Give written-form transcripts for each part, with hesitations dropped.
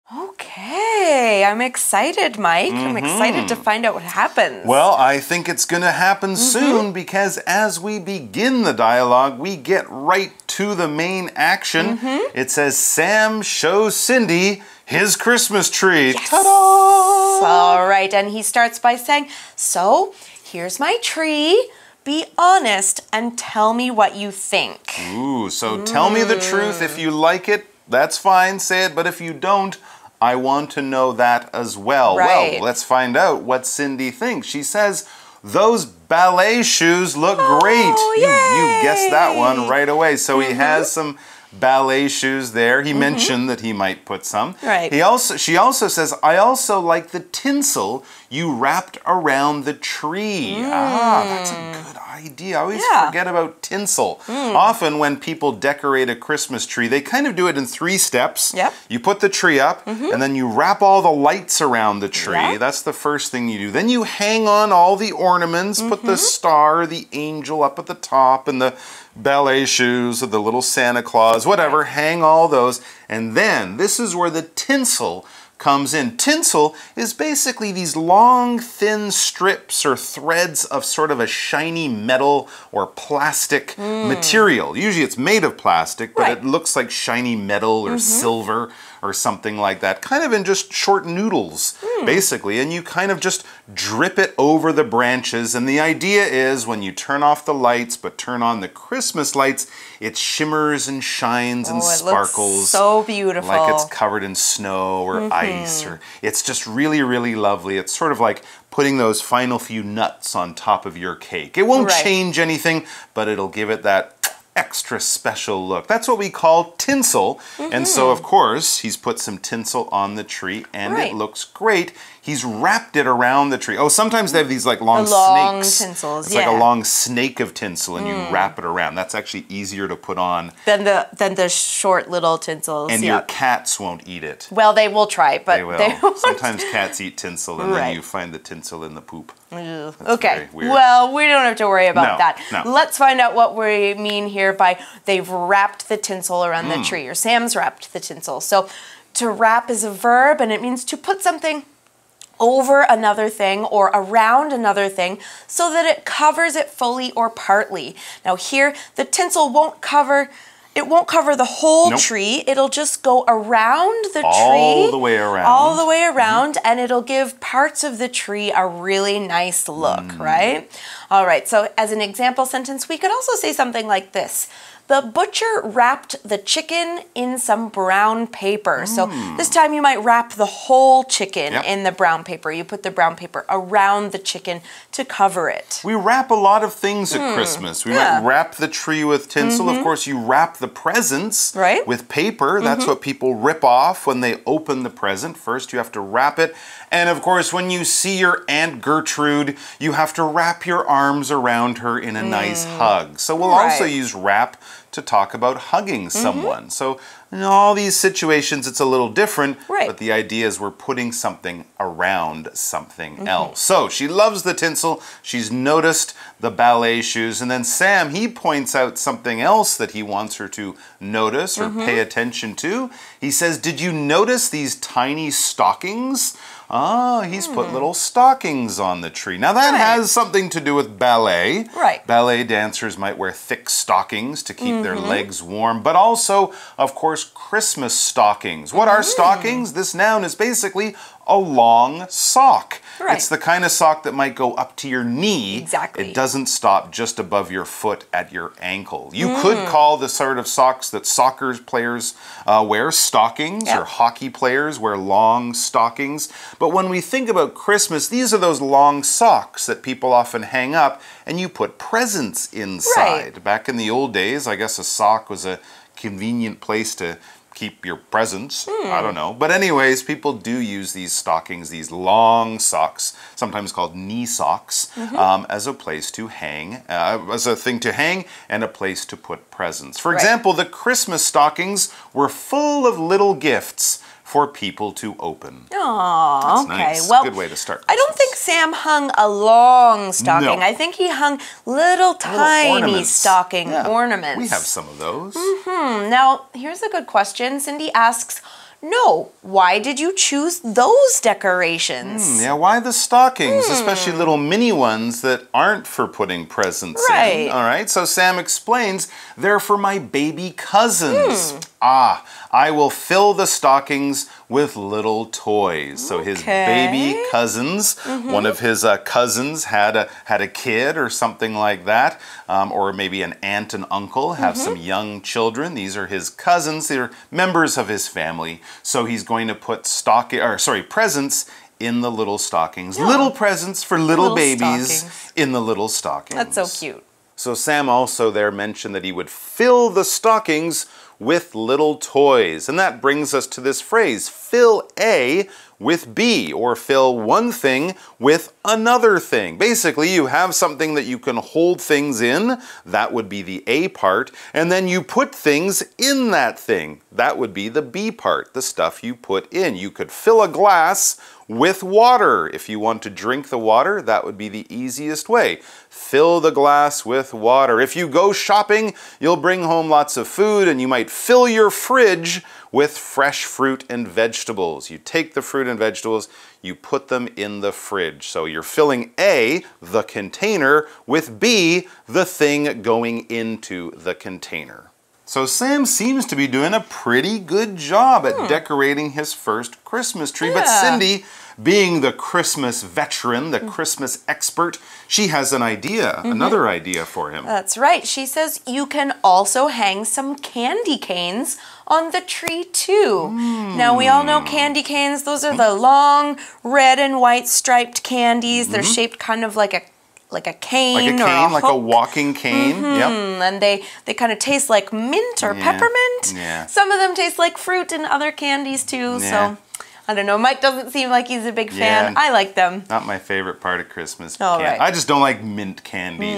Okay, I'm excited, Mike. I'm excited to find out what happens. Well, I think it's going to happen soon because as we begin the dialogue, we get right to the main action. It says, Sam shows Cindy his Christmas tree. Yes. Ta-da! All right, and he starts by saying, so here's my tree. Be honest and tell me what you think. Ooh, so tell me the truth. If you like it, that's fine, say it. But if you don't, I want to know that as well. Right. Well, let's find out what Cindy thinks. She says, those ballet shoes look great. You guessed that one right away. So he has some ballet shoes there. He mentioned that he might put some. Right. She also says, I also like the tinsel you wrapped around the tree. Ah, that's a good idea. I always forget about tinsel. Often when people decorate a Christmas tree, they kind of do it in 3 steps. Yep. You put the tree up, and then you wrap all the lights around the tree. Yeah. That's the first thing you do. Then you hang on all the ornaments, put the star, the angel up at the top, and the ballet shoes, or the little Santa Claus, whatever, hang all those. And then, this is where the tinsel comes in. Tinsel is basically these long, thin strips or threads of sort of a shiny metal or plastic material. Usually it's made of plastic, but it looks like shiny metal or silver or something like that. Kind of in just short noodles, basically. And you kind of just drip it over the branches. And the idea is when you turn off the lights, but turn on the Christmas lights, it shimmers and shines and sparkles. It looks so beautiful. Like it's covered in snow or ice. Or it's just really, really lovely. It's sort of like putting those final few nuts on top of your cake. It won't change anything, but it'll give it that extra special look. That's what we call tinsel. And so, of course, he's put some tinsel on the tree, and it looks great. He's wrapped it around the tree. Oh, sometimes they have these like long snakes. Tinsels, it's like a long snake of tinsel, and you wrap it around. That's actually easier to put on than the short little tinsels. And your cats won't eat it. Well, they will try, but they will. Sometimes cats eat tinsel, and then you find the tinsel in the poop. Okay, well, we don't have to worry about that. No. Let's find out what we mean here by they've wrapped the tinsel around the tree, or Sam's wrapped the tinsel. So to wrap is a verb, and it means to put something over another thing or around another thing so that it covers it fully or partly. Now here, the tinsel won't cover the whole tree. It'll just go around the tree. All the way around. All the way around, and it'll give parts of the tree a really nice look, right? All right, so as an example sentence, we could also say something like this. The butcher wrapped the chicken in some brown paper. So this time you might wrap the whole chicken in the brown paper. You put the brown paper around the chicken to cover it. We wrap a lot of things at Christmas. We might wrap the tree with tinsel. Of course, you wrap the presents with paper. That's what people rip off when they open the present. First, you have to wrap it. And of course, when you see your Aunt Gertrude, you have to wrap your arms around her in a nice hug. So we'll also use wrap to talk about hugging someone. So in all these situations, it's a little different, but the idea is we're putting something around something else. So she loves the tinsel. She's noticed the ballet shoes. And then Sam, he points out something else that he wants her to notice or pay attention to. He says, did you notice these tiny stockings? Ah, he's put little stockings on the tree. Now that has something to do with ballet. Ballet dancers might wear thick stockings to keep their legs warm, but also, of course, Christmas stockings. What are stockings? This noun is basically a long sock. It's the kind of sock that might go up to your knee. It doesn't stop just above your foot at your ankle. You could call the sort of socks that soccer players wear stockings, or hockey players wear long stockings. But when we think about Christmas, these are those long socks that people often hang up, and you put presents inside. Back in the old days, I guess a sock was a convenient place to keep your presents. I don't know. But anyways, people do use these stockings, these long socks, sometimes called knee socks, as a place to hang, as a thing to hang and a place to put presents. For example, the Christmas stockings were full of little gifts for people to open. Aww, okay. Nice. Well, good way to start. I don't think Sam hung a long stocking. I think he hung little tiny stocking ornaments. We have some of those. Now, here's a good question. Cindy asks, No, why did you choose those decorations? Yeah, why the stockings, especially little mini ones that aren't for putting presents in? All right, so Sam explains, they're for my baby cousins. I will fill the stockings with little toys. So his baby cousins, one of his cousins had a kid or something like that, or maybe an aunt and uncle have some young children. These are his cousins. They're members of his family. So he's going to put presents in the little stockings. Little presents for little babies in the little stockings. That's so cute. So Sam also there mentioned that he would fill the stockings with little toys. And that brings us to this phrase, fill A with B, or fill one thing with another thing. Basically, you have something that you can hold things in, that would be the A part, and then you put things in that thing. That would be the B part, the stuff you put in. You could fill a glass with water. If you want to drink the water, that would be the easiest way. Fill the glass with water. If you go shopping, you'll bring home lots of food and you might fill your fridge with fresh fruit and vegetables. You take the fruit and vegetables, you put them in the fridge. So you're filling A, the container, with B, the thing going into the container. So Sam seems to be doing a pretty good job at decorating his first Christmas tree. But Cindy, being the Christmas veteran, the Christmas expert, she has an idea, another idea for him. That's right. She says you can also hang some candy canes on the tree too. Now we all know candy canes. Those are the long red and white striped candies. They're shaped kind of like a cane, like a walking cane. Yep. And they kind of taste like mint or peppermint. Some of them taste like fruit and other candies too. So I don't know. Mike doesn't seem like he's a big fan. I like them. Not my favorite part of Christmas. Right. I just don't like mint candy.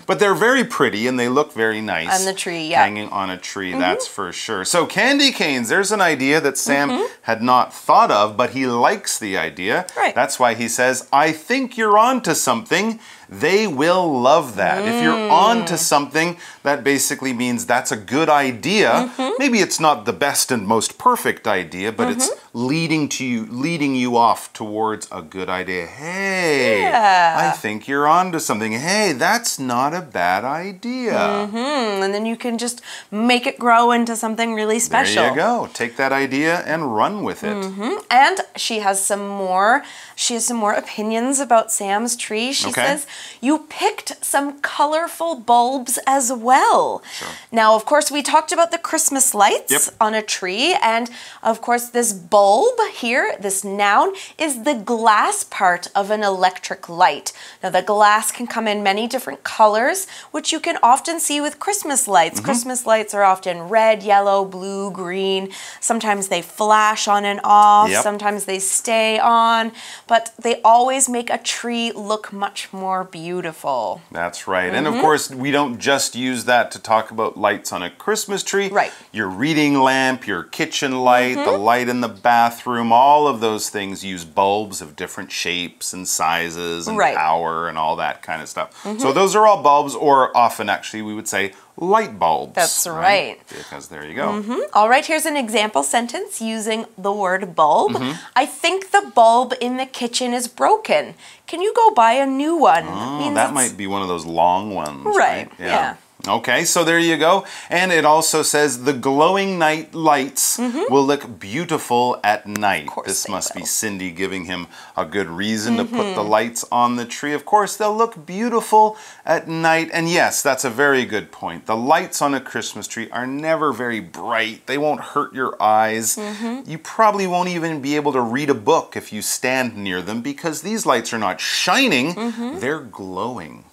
But they're very pretty and they look very nice. On the tree, hanging on a tree, that's for sure. So candy canes, there's an idea that Sam had not thought of, but he likes the idea. That's why he says, I think you're on to something. They will love that. If you're on to something, that basically means that's a good idea. Maybe it's not the best and most perfect idea, but it's leading you off towards a good idea. Hey, I think you're on to something. Hey, that's not a bad idea. And then you can just make it grow into something really special. There you go. Take that idea and run with it. And she has some more opinions about Sam's tree. She says, you picked some colorful bulbs as well. Now, of course, we talked about the Christmas lights on a tree. And of course, this bulb here, this noun, is the glass part of an electric light. Now, the glass can come in many different colors, which you can often see with Christmas lights. Christmas lights are often red, yellow, blue, green. Sometimes they flash on and off. Sometimes they stay on. But they always make a tree look much more beautiful. That's right. And of course, we don't just use that to talk about lights on a Christmas tree. Your reading lamp, your kitchen light, the light in the bathroom, all of those things use bulbs of different shapes and sizes and power and all that kind of stuff. So those are all bulbs, or often actually we would say light bulbs. That's right. Because there you go. All right, here's an example sentence using the word bulb. I think the bulb in the kitchen is broken. Can you go buy a new one? That might be one of those long ones. Right. Yeah. Okay, so there you go. And it also says the glowing night lights will look beautiful at night. This must be Cindy giving him a good reason to put the lights on the tree. Of course, they'll look beautiful at night. And yes, that's a very good point. The lights on a Christmas tree are never very bright. They won't hurt your eyes. You probably won't even be able to read a book if you stand near them, because these lights are not shining, they're glowing.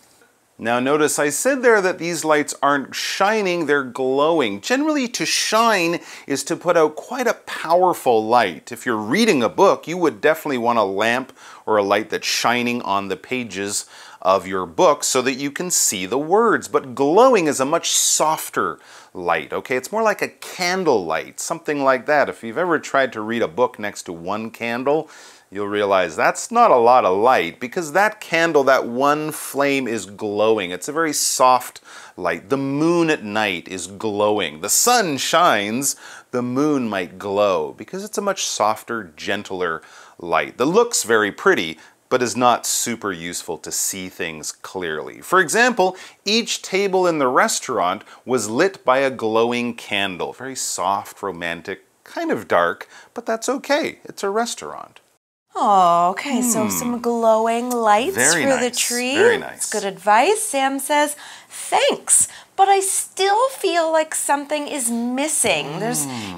Now notice I said there that these lights aren't shining, they're glowing. Generally, to shine is to put out quite a powerful light. If you're reading a book, you would definitely want a lamp or a light that's shining on the pages of your book so that you can see the words. But glowing is a much softer light, okay? It's more like a candle light, something like that. If you've ever tried to read a book next to one candle, you'll realize that's not a lot of light, because that candle, that one flame is glowing. It's a very soft light. The moon at night is glowing. The sun shines, the moon might glow because it's a much softer, gentler light that looks very pretty, but is not super useful to see things clearly. For example, each table in the restaurant was lit by a glowing candle. Very soft, romantic, kind of dark, but that's okay. It's a restaurant. Oh, okay, so some glowing lights for the tree. Very nice. That's good advice. Sam says, thanks, but I still feel like something is missing.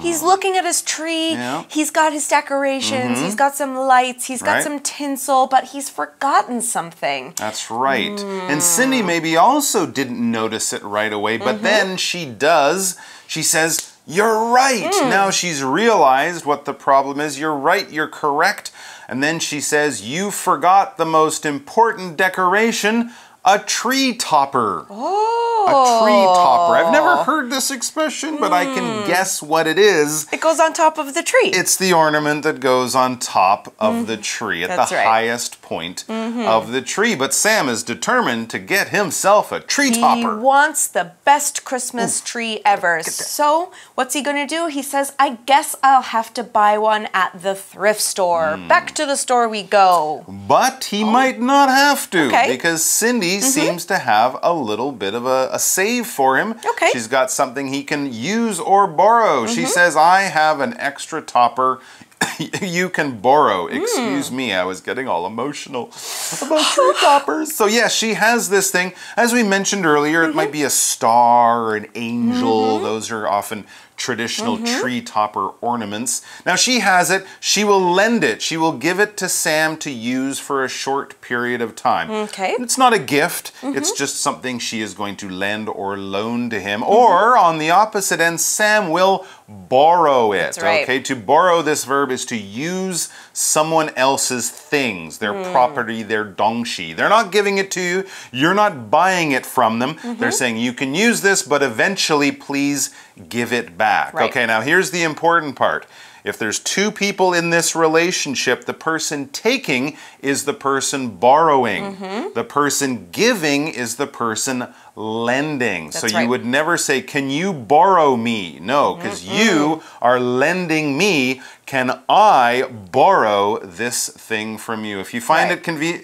He's looking at his tree, he's got his decorations, he's got some lights, he's got some tinsel, but he's forgotten something. That's right. And Cindy maybe also didn't notice it right away, but then she does. She says, you're right. Now she's realized what the problem is. You're right, you're correct. And then she says, you forgot the most important decoration, a tree topper. Oh. A tree topper. I've never heard this expression, but I can guess what it is. It goes on top of the tree. It's the ornament that goes on top of the tree at the highest point of the tree. But Sam is determined to get himself a tree topper. He wants the best Christmas tree ever. So what's he going to do? He says, I guess I'll have to buy one at the thrift store. Back to the store we go. But he might not have to because Cindy seems to have a little bit of a save for him. She's got something he can use or borrow. She says, I have an extra topper you can borrow. Excuse me, I was getting all emotional about tree toppers. So yeah, she has this thing. As we mentioned earlier, it might be a star or an angel. Those are often traditional tree topper ornaments. Now she has it, she will lend it, she will give it to Sam to use for a short period of time. It's not a gift, it's just something she is going to lend or loan to him. Or on the opposite end, Sam will borrow it. Okay, to borrow, this verb is to use someone else's things, their property, their dongxi. They're not giving it to you, you're not buying it from them. They're saying you can use this, but eventually please give it back. Okay, now here's the important part. If there's two people in this relationship, the person taking is the person borrowing. The person giving is the person lending. So you would never say, can you borrow me? No, because you are lending me. Can I borrow this thing from you? If you find it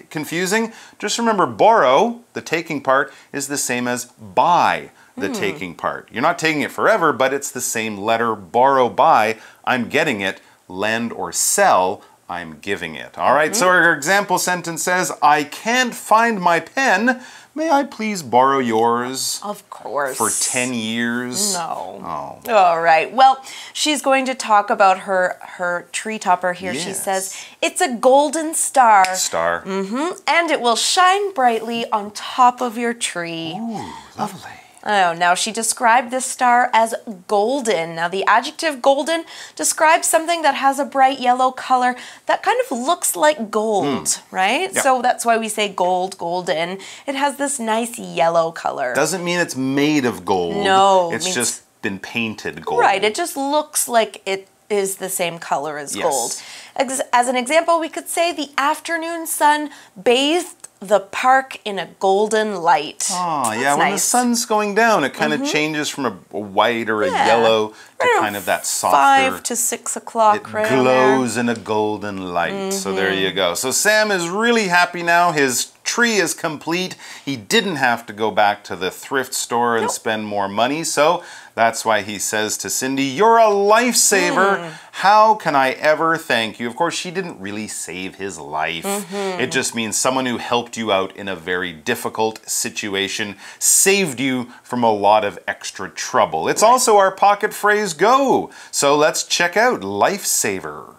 confusing, just remember borrow, the taking part, is the same as buy, the taking part. You're not taking it forever, but it's the same letter. Borrow, buy, I'm getting it. Lend or sell, I'm giving it. All right, so our example sentence says, I can't find my pen. May I please borrow yours? Of course. For 10 years? No. Oh. All right. Well, she's going to talk about her tree topper here. She says, it's a golden star. Star. And it will shine brightly on top of your tree. Ooh, lovely. Oh, now she described this star as golden. Now the adjective golden describes something that has a bright yellow color that kind of looks like gold, right? Yeah. So that's why we say gold, golden. It has this nice yellow color. Doesn't mean it's made of gold. No. It's just been painted gold. Right, it just looks like it is the same color as gold. As an example, we could say the afternoon sun bathed the park in a golden light. Oh, yeah, when the sun's going down, it kind of changes from a white or a yellow to kind of that softer. 5 to 6 o'clock, it glows in a golden light. So there you go. So Sam is really happy now. His tree is complete. He didn't have to go back to the thrift store and spend more money. So that's why he says to Cindy, you're a lifesaver. How can I ever thank you? Of course, she didn't really save his life. It just means someone who helped you out in a very difficult situation, saved you from a lot of extra trouble. It's also our pocket phrase go. So let's check out lifesaver.